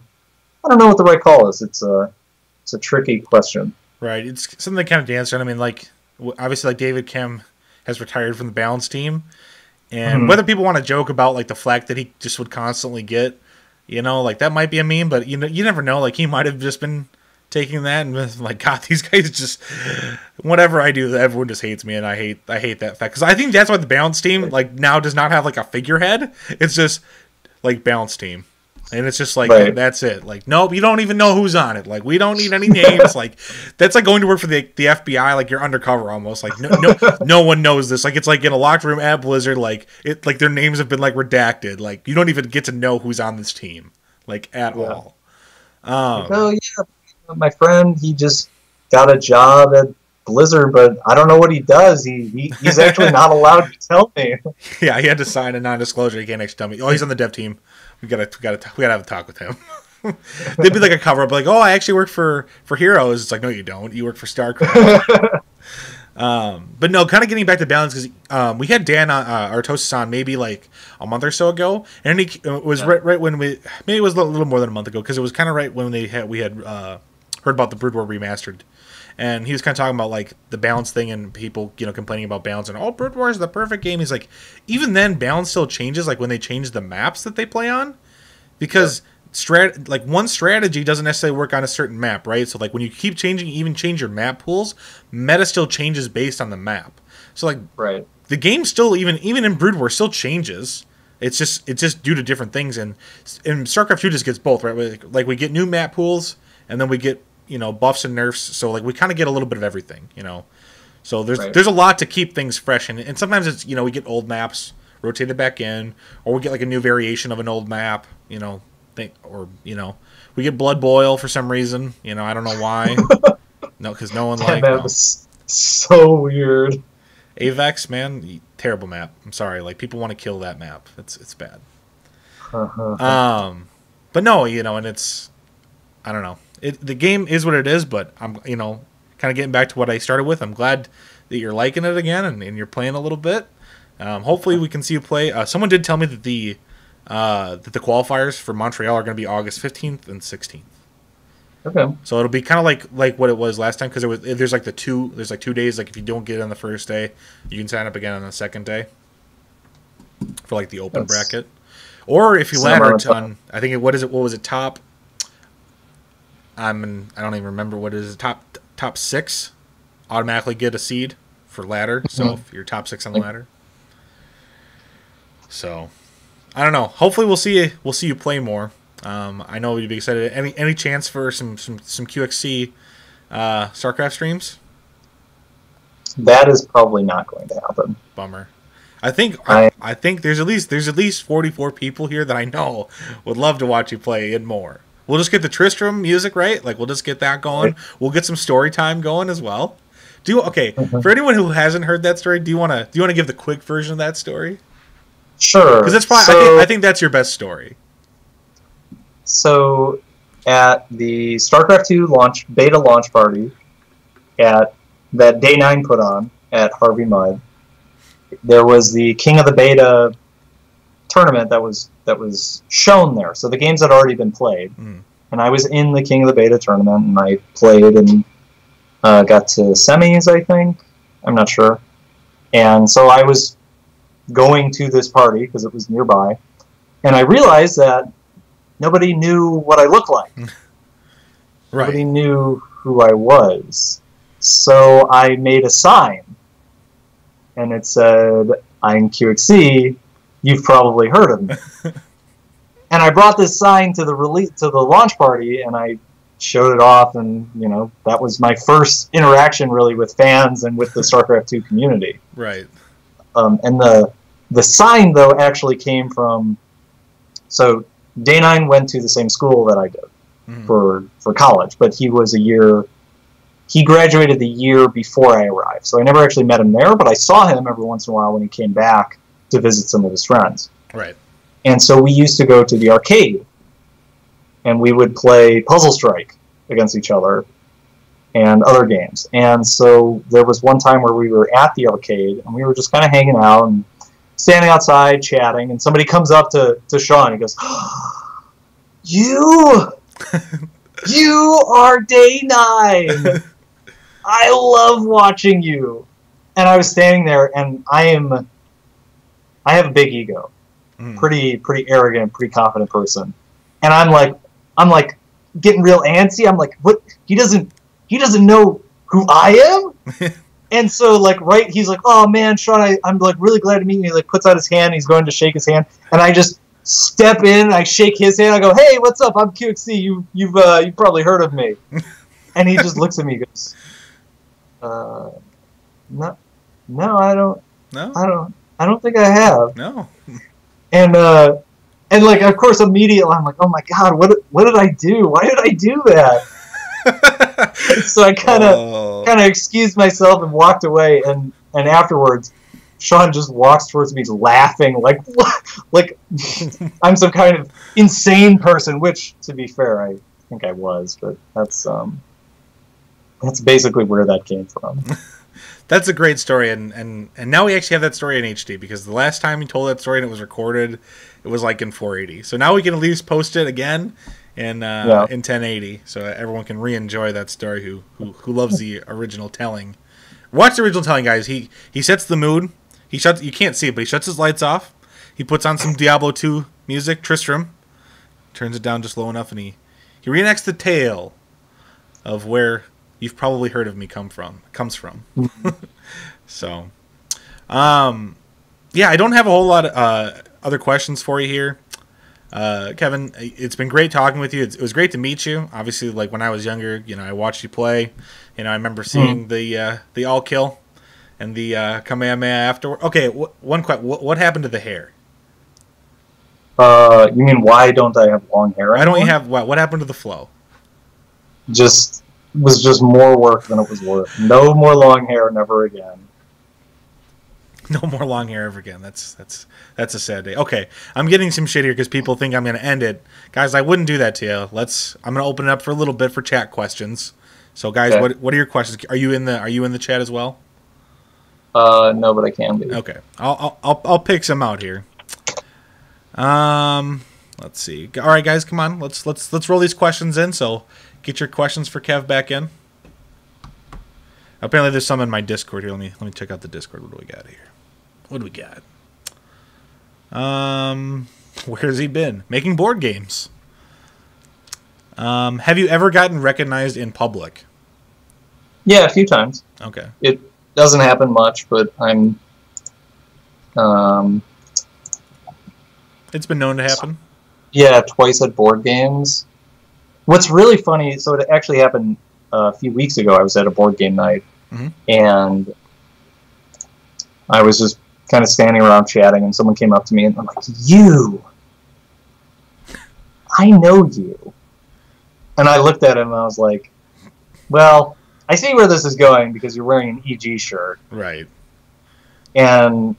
I don't know what the right call is. It's a tricky question. Right. It's something that kind of danced around. I mean, like, obviously, like, David Kim has retired from the balance team, and whether people want to joke about, like, the flack that he just would constantly get, you know, like, that might be a meme, but, you know, you never know. Like, he might have just been taking that and was like, God, these guys just, whatever I do, everyone just hates me, and I hate that fact. Because I think that's why the balance team, like, now does not have, like, a figurehead. It's just, like, balance team. And it's just like, that's it. Like, nope, you don't even know who's on it. Like, we don't need any names. Like, that's like going to work for the FBI. Like, you're undercover almost. Like, no one knows this. Like, it's like in a locked room at Blizzard. Like, their names have been like redacted. Like, you don't even get to know who's on this team, like at all. Oh yeah, my friend, he just got a job at Blizzard, but I don't know what he does. He's actually not allowed to tell me. Yeah, he had to sign a non-disclosure. He can't actually tell me. Oh, he's on the dev team. We gotta have a talk with him. They'd be like a cover up, like, oh, I actually work for Heroes. It's like, no, you don't. You work for Starcraft. But no, kind of getting back to balance, because we had Dan Artosis on maybe like a month or so ago, and it was right when maybe it was a little more than a month ago, because it was kind of right when we had heard about the Brood War Remastered. And he was kind of talking about, like, the balance thing and people, you know, complaining about balance. And, oh, Brood War is the perfect game. He's like, even then, balance still changes, like, when they change the maps that they play on. Because, one strategy doesn't necessarily work on a certain map, right? So, like, when you keep changing, even change your map pools, meta still changes based on the map. So, like, the game still, even in Brood War, still changes. It's just due to different things. And StarCraft 2 just gets both, right? Like, we get new map pools, and then we get, you know, buffs and nerfs, so like we kind of get a little bit of everything, you know. So there's a lot to keep things fresh, and sometimes it's, you know, we get old maps rotated back in, or we get like a new variation of an old map, you know, we get Blood Boil for some reason, you know, I don't know why. No, because no one liked that was so weird. Avex, man, terrible map. I'm sorry, like people want to kill that map. It's bad. But no, you know, and it's, I don't know. The game is what it is, but I'm, you know, kind of getting back to what I started with. I'm glad that you're liking it again and you're playing a little bit. Hopefully we can see you play. Someone did tell me that the qualifiers for Montreal are going to be August 15th and 16th. Okay. So it'll be kind of like what it was last time, because there's like 2 days. Like if you don't get it on the first day, you can sign up again on the second day for like the open bracket. Or if you ladder on, I think what was it, top? I don't even remember what it is. Top 6 automatically get a seed for ladder. So if you're top 6 on the ladder, so I don't know. Hopefully we'll see you play more. I know you'd be excited. Any chance for some QXC Starcraft streams? That is probably not going to happen. Bummer. I think there's at least 44 people here that I know would love to watch you play and more. We'll just get the Tristram music, right? Like, we'll just get that going. Right. We'll get some story time going as well. For anyone who hasn't heard that story, do you want to give the quick version of that story? Sure. Because that's probably, I think that's your best story. So, at the StarCraft 2 beta launch party, at that Day 9 put on at Harvey Mudd, there was the King of the Beta tournament that was shown there. So the games had already been played, and I was in the King of the Beta tournament, and I played and got to semis, I think. I'm not sure. And so I was going to this party because it was nearby, and I realized that nobody knew what I looked like. Nobody knew who I was. So I made a sign, and it said, "I'm QXC. You've probably heard of me." And I brought this sign to the launch party, and I showed it off, and that was my first interaction really with fans and with the StarCraft 2 community. Right. And the sign though actually came from, so Day9 went to the same school that I did for college, but he graduated the year before I arrived, so I never actually met him there, but I saw him every once in a while when he came back to visit some of his friends. Right. And so we used to go to the arcade, and we would play Puzzle Strike against each other and other games. And so there was one time where we were at the arcade, and we were just kind of hanging out and standing outside chatting, and somebody comes up to Sean. He goes, You are Day9! I love watching you! And I was standing there, and I have a big ego. Pretty arrogant, pretty confident person. And I'm like getting real antsy. I'm like, what? He doesn't know who I am? And so he's like, "Oh man, Sean, I'm like really glad to meet you." He like puts out his hand, he's going to shake his hand, and I just step in, I shake his hand, I go, "Hey, what's up? I'm QXC. You've probably heard of me." And he just looks at me and goes, No, I don't. No? I don't think I have. No. And of course immediately I'm like, oh my god, what did I do? Why did I do that? So I kind of excused myself and walked away, and afterwards Sean just walks towards me laughing like I'm some kind of insane person, which to be fair I think I was, but that's basically where that came from. That's a great story, and now we actually have that story in HD, because the last time you told that story and it was recorded, it was like in 480. So now we can at least post it again in 1080, so everyone can re-enjoy that story who loves the original telling. Watch the original telling, guys. He sets the mood. You can't see it, but he shuts his lights off. He puts on some Diablo 2 music, Tristram, turns it down just low enough, and he reenacts the tale of where you've probably heard of me comes from. So, yeah, I don't have a whole lot of other questions for you here. Kevin, it's been great talking with you. It was great to meet you. Obviously, like when I was younger, I watched you play. I remember seeing the all kill and the Kamehameha afterward. Okay, one question. What happened to the hair? You mean why don't I have long hair anymore? Why don't you have what happened to the flow? Was just more work than it was worth. No more long hair, never again. No more long hair ever again. That's a sad day. Okay, I'm getting some shit here because people think I'm going to end it. Guys, I wouldn't do that to you. I'm going to open it up for a little bit for chat questions. So, guys, okay. What are your questions? Are you in the chat as well? No, but I can be. Okay, I'll pick some out here. Let's see. All right, guys, come on. Let's roll these questions in. So, get your questions for Kev back in. Apparently, there's some in my Discord here. Let me check out the Discord. What do we got here? What do we got? Where's he been? Making board games. Have you ever gotten recognized in public? Yeah, a few times. Okay. It doesn't happen much, but I'm. It's been known to happen. Yeah, twice at board games. What's really funny, so it actually happened a few weeks ago. I was at a board game night, and I was just kind of standing around chatting, and someone came up to me, and I'm like, I know you. And I looked at him, and I was like, well, I see where this is going, because you're wearing an EG shirt. Right. And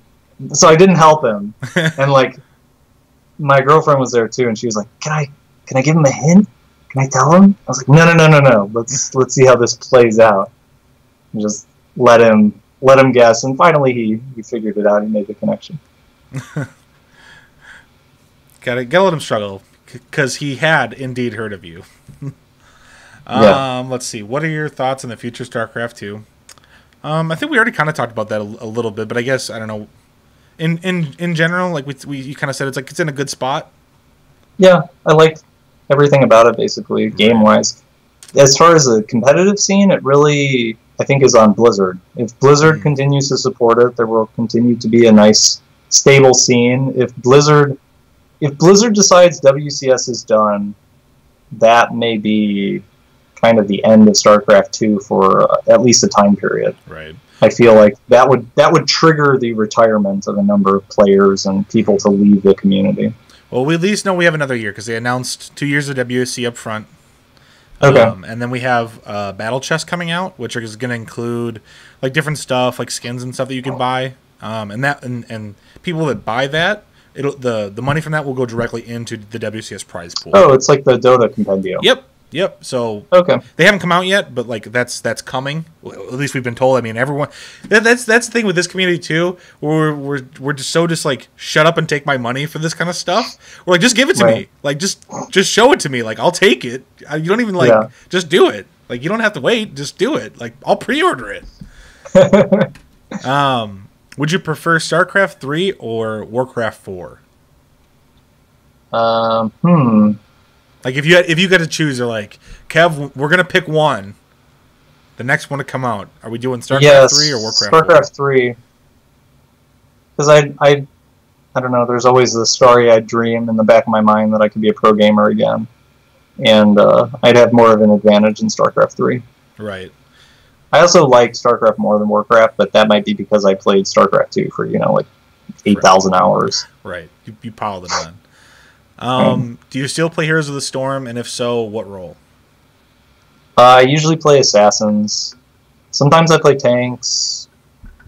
so I didn't help him, and, my girlfriend was there, too, and she was like, can I give him a hint? Can I tell him? I was like, no. Let's see how this plays out. And just let him guess. And finally, he figured it out. He made the connection. Gotta let him struggle, because he had indeed heard of you. Yeah. Let's see. What are your thoughts on the future StarCraft 2? I think we already kind of talked about that a little bit, but I guess I don't know. In general, you kind of said it's in a good spot. Yeah, I liked everything about it, basically, game-wise. as far as a competitive scene, it really, I think, is on Blizzard. If Blizzard continues to support it, there will continue to be a nice, stable scene. If Blizzard decides WCS is done, that may be kind of the end of StarCraft 2 for at least a time period. Right. I feel like that would trigger the retirement of a number of players and people to leave the community. Well, we at least know we have another year because they announced 2 years of WSC up front. Okay. And then we have Battle Chest coming out, which is going to include like different stuff, like skins and stuff that you can buy. And people that buy that, the money from that will go directly into the WCS prize pool. Oh, it's like the Dota compendium. Yep. So okay, they haven't come out yet, but like that's coming. Well, at least we've been told. I mean, everyone. That's the thing with this community too. We're just like shut up and take my money for this kind of stuff. We're like, just give it to me. Like just show it to me. Like I'll take it. You don't even just do it. Like you don't have to wait. Just do it. Like I'll pre-order it. Would you prefer StarCraft 3 or Warcraft 4? Like if you got to choose, they're like, Kev, we're gonna pick one. The next one to come out. Are we doing StarCraft 3 or Warcraft 4? StarCraft 3. Because I don't know. There's always this starry-eyed dream in the back of my mind that I could be a pro gamer again, and I'd have more of an advantage in StarCraft 3. Right. I also like StarCraft more than Warcraft, but that might be because I played StarCraft 2 for like 8,000 hours. Right. You piled it on. Do you still play Heroes of the Storm, and if so, what role? I usually play assassins. Sometimes I play tanks.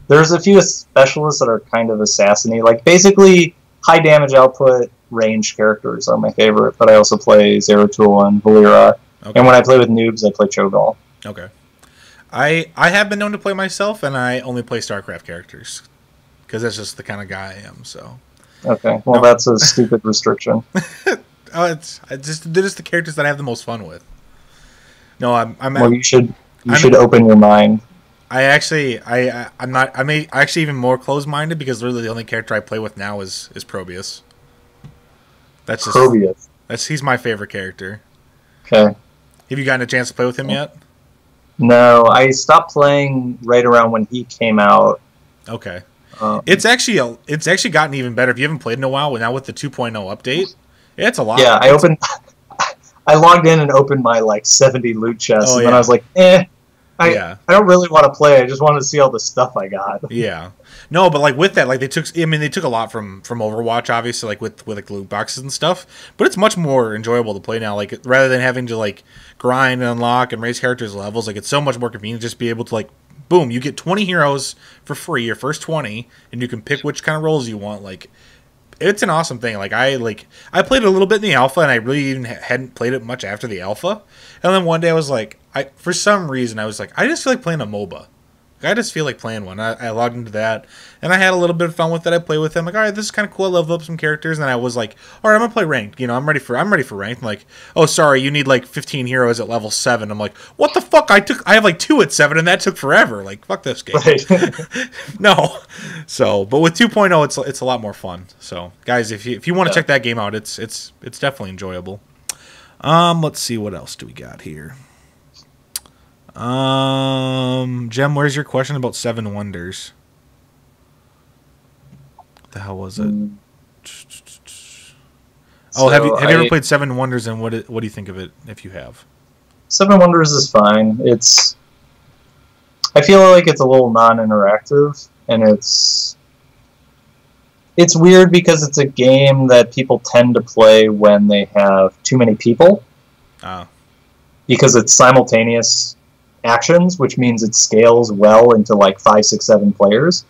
There's a few specialists that are kind of assassin-y. Like, basically, high damage output, ranged characters are my favorite, but I also play Zeratul and Valera. Okay. And when I play with noobs, I play Cho'Gall. Okay. I have been known to play myself, and I only play StarCraft characters, because that's just the kind of guy I am, so... Okay, well, that's a stupid restriction. They're just the characters that I have the most fun with. No, Well, you should open your mind. I'm actually even more closed-minded because literally the only character I play with now is Probius. That's just Probius. He's my favorite character. Okay. Have you gotten a chance to play with him yet? No, I stopped playing right around when he came out. Okay. It's actually gotten even better. If you haven't played in a while, now with the 2.0 update, it's a lot. Yeah, I logged in and opened my 70 loot chests, and then I was like, I don't really want to play. I just wanted to see all the stuff I got. Yeah. No, but with that, they took a lot from Overwatch, obviously, with loot boxes and stuff. But it's much more enjoyable to play now. Rather than having to grind and unlock and raise characters' levels, it's so much more convenient to just be able to boom, you get 20 heroes for free, your first 20, and you can pick which kind of roles you want. It's an awesome thing. I played it a little bit in the alpha, and I really even hadn't played it much after the alpha. And then one day I was for some reason, I was I just feel like playing a MOBA. I just feel like playing one. I logged into that, and I had a little bit of fun with it. I played with them. All right, this is kind of cool. I leveled up some characters, and then I was all right, I'm gonna play ranked. I'm ready for ranked. I'm oh, sorry, you need 15 heroes at level 7. I'm what the fuck? I have 2 at 7, and that took forever. Fuck this game. Right. No. So, but with 2.0, it's a lot more fun. So, guys, if you want to check that game out, it's definitely enjoyable. Let's see what else do we got here. Jem, where's your question about 7 Wonders? What the hell was it? Have you ever played 7 Wonders, and what do you think of it if you have? 7 Wonders is fine. I feel like it's a little non-interactive, and it's weird because it's a game that people tend to play when they have too many people. Because it's simultaneous actions, which means it scales well into 5, 6, 7 players.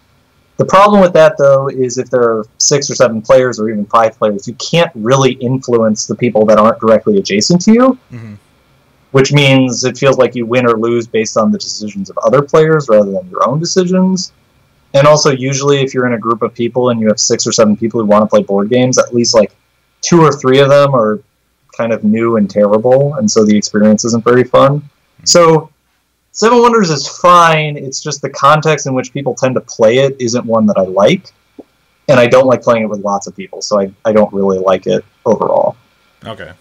The problem with that, though, is if there are 6 or 7 players or even 5 players, you can't really influence the people that aren't directly adjacent to you, which means it feels like you win or lose based on the decisions of other players rather than your own decisions. And also, usually, if you're in a group of people and you have 6 or 7 people who want to play board games, at least 2 or 3 of them are kind of new and terrible, and so the experience isn't very fun. So 7 Wonders is fine, it's just the context in which people tend to play it isn't one that I like, and I don't like playing it with lots of people, so I don't really like it overall. Okay.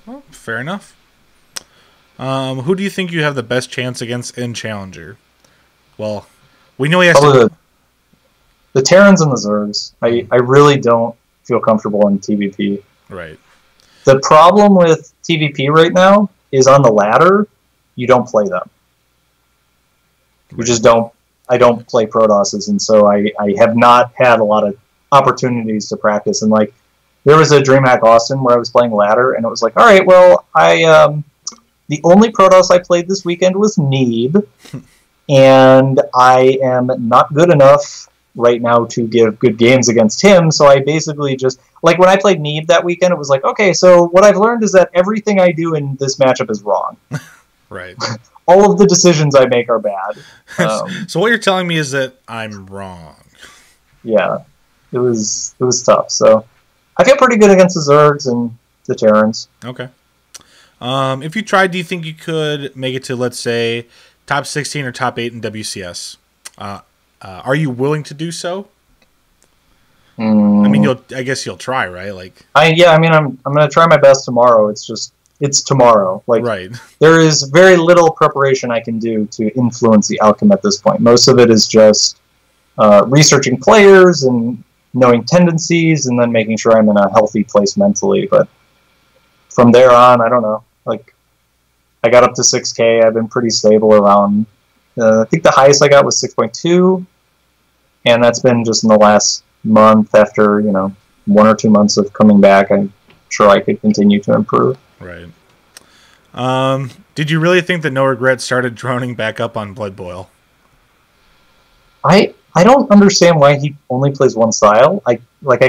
Well, fair enough. Who do you think you have the best chance against in Challenger? Well, we know he has Probably to... the Terrans and the Zergs. I really don't feel comfortable in TvP. Right. The problem with TvP right now is on the ladder, you don't play them. You just don't. I don't play Protosses, and so I have not had a lot of opportunities to practice. And like, there was a DreamHack Austin where I was playing ladder, and it was like, all right, well, the only Protoss I played this weekend was Neeb, and I am not good enough right now to give good games against him, so I basically just, like, when I played Neeb that weekend, it was like, okay, so what I've learned is that everything I do in this matchup is wrong. Right. All of the decisions I make are bad. So what you're telling me is that I'm wrong. Yeah, it was tough. So I feel pretty good against the Zergs and the Terrans. Okay. If you tried, do you think you could make it to, let's say, top 16 or top 8 in WCS? Are you willing to do so? I mean, I guess you'll try, right? Like, I'm gonna try my best tomorrow. It's tomorrow. Like, right. There is very little preparation I can do to influence the outcome at this point. Most of it is just researching players and knowing tendencies, and then making sure I'm in a healthy place mentally. But from there on, I don't know. Like, I got up to 6K. I've been pretty stable around. I think the highest I got was 6.2, and that's been just in the last month. After 1 or 2 months of coming back, I'm sure I could continue to improve. Right. Did you really think that No Regret started droning back up on Blood Boil? I don't understand why he only plays one style. I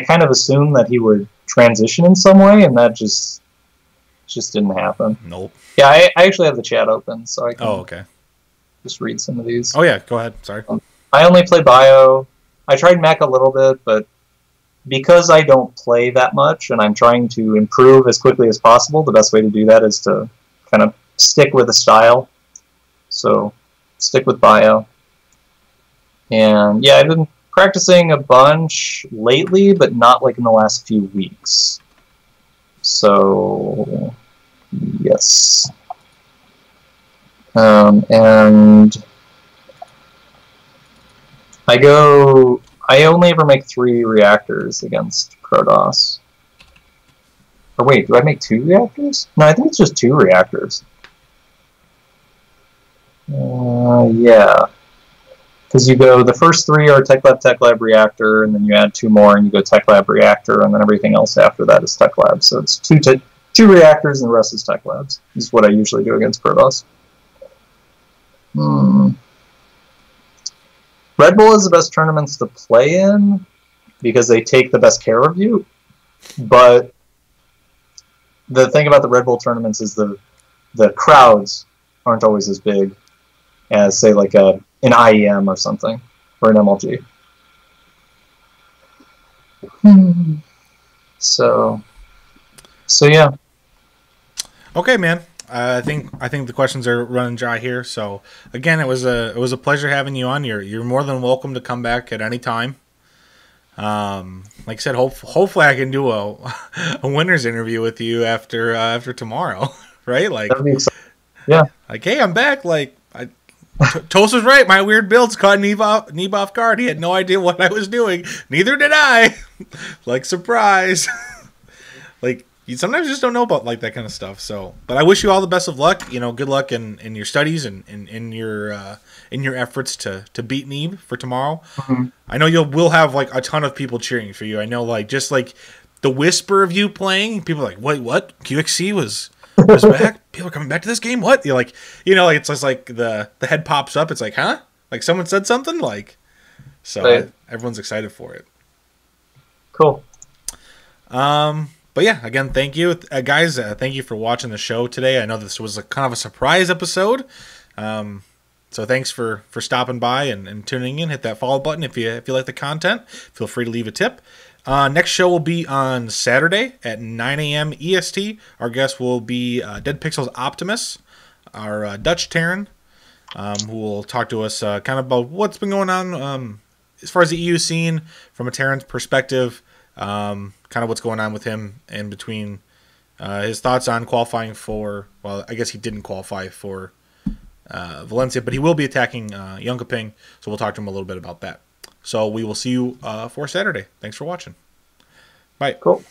kind of assumed that he would transition in some way, and that just didn't happen. Nope. Yeah, I actually have the chat open, so I can okay. just read some of these. Oh yeah, go ahead. Sorry. I only play Bio. I tried Mech a little bit, but because I don't play that much and I'm trying to improve as quickly as possible, the best way to do that is to kind of stick with a style. So, stick with Bio. And yeah, I've been practicing a bunch lately, but not like in the last few weeks. So, yes. And I only ever make 3 reactors against Protoss. Or wait, do I make 2 reactors? No, I think it's just 2 reactors. Yeah. Because you go, the first 3 are Tech Lab, Reactor, and then you add 2 more, and you go Tech Lab, Reactor, and then everything else after that is Tech Lab. So it's 2 reactors, and the rest is Tech Labs. This is what I usually do against Protoss. Red Bull is the best tournaments to play in because they take the best care of you. But the thing about the Red Bull tournaments is the crowds aren't always as big as, say, like an IEM or something, or an MLG. So yeah. Okay, man. I think the questions are running dry here. So again, it was a pleasure having you on. You're more than welcome to come back at any time. Like I said, hopefully I can do a winner's interview with you after tomorrow, right? Like, yeah. Like, hey, I'm back. Like, Toast was right. My weird builds caught Neeb off guard. He had no idea what I was doing. Neither did I. Like, surprise. Like, you sometimes just don't know about like that kind of stuff. So, but I wish you all the best of luck. Good luck in your studies and in your efforts to beat Neeb for tomorrow. Mm-hmm. I know we'll have like a ton of people cheering for you. I know, like, just like the whisper of you playing, people are like, wait, what? QXC was back? People are coming back to this game? What? You're like, like it's just like the head pops up. It's like, huh? Like someone said something? Like, so right. Everyone's excited for it. Cool. But yeah, again, thank you, guys. Thank you for watching the show today. I know this was a kind of a surprise episode. So thanks for stopping by and tuning in. Hit that follow button if you like the content. Feel free to leave a tip. Next show will be on Saturday at 9 a.m. EST. Our guest will be Dead Pixels Optimus, our Dutch Terran, who will talk to us kind of about what's been going on as far as the EU scene from a Terran's perspective, kind of what's going on with him in between his thoughts on qualifying for, well, I guess he didn't qualify for Valencia, but he will be attacking Jönköping, so we'll talk to him a little bit about that. So we will see you for Saturday. Thanks for watching. Bye. Cool.